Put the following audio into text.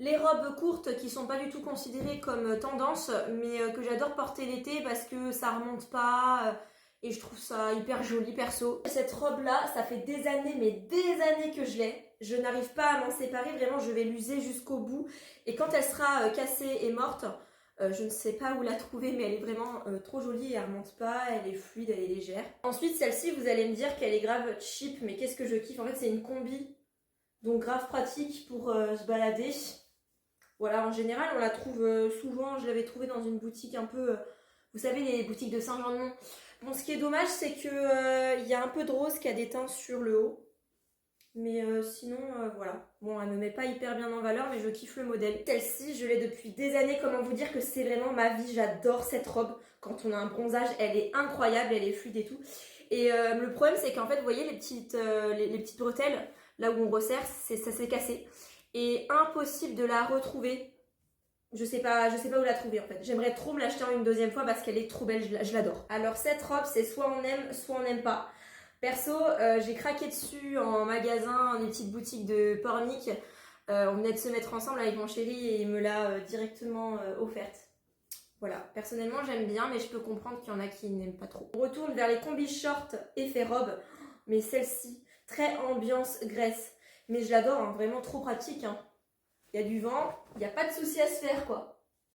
Les robes courtes qui sont pas du tout considérées comme tendance, mais que j'adore porter l'été parce que ça remonte pas et je trouve ça hyper joli perso. Cette robe là, ça fait des années, mais des années que je l'ai. Je n'arrive pas à m'en séparer, vraiment je vais l'user jusqu'au bout. Et quand elle sera cassée et morte, je ne sais pas où la trouver, mais elle est vraiment trop jolie et elle remonte pas, elle est fluide, elle est légère. Ensuite, celle-ci, vous allez me dire qu'elle est grave cheap, mais qu'est-ce que je kiffe. En fait, c'est une combi, donc grave pratique pour se balader. Voilà, en général, on la trouve souvent, je l'avais trouvée dans une boutique un peu, vous savez, les boutiques de Saint-Jean-de-Mont. Bon, ce qui est dommage, c'est que il y a un peu de rose qui a des teintes sur le haut. Mais sinon, voilà. Bon, elle me met pas hyper bien en valeur, mais je kiffe le modèle. Celle-ci, je l'ai depuis des années. Comment vous dire que c'est vraiment ma vie. J'adore cette robe. Quand on a un bronzage, elle est incroyable, elle est fluide et tout. Et le problème, c'est qu'en fait, vous voyez les petites bretelles, là où on resserre, ça s'est cassé. Et impossible de la retrouver. Je sais pas où la trouver en fait. J'aimerais trop me l'acheter une deuxième fois parce qu'elle est trop belle, je l'adore. Alors cette robe, c'est soit on aime, soit on n'aime pas. Perso, j'ai craqué dessus en magasin, dans une petite boutique de Pornic. On venait de se mettre ensemble avec mon chéri et il me l'a directement offerte. Voilà, personnellement j'aime bien, mais je peux comprendre qu'il y en a qui n'aiment pas trop. On retourne vers les combis shorts effet robe, mais celle-ci, très ambiance Grèce. Mais je l'adore, hein, vraiment trop pratique. Hein. Il y a du vent, il n'y a pas de souci à se faire quoi.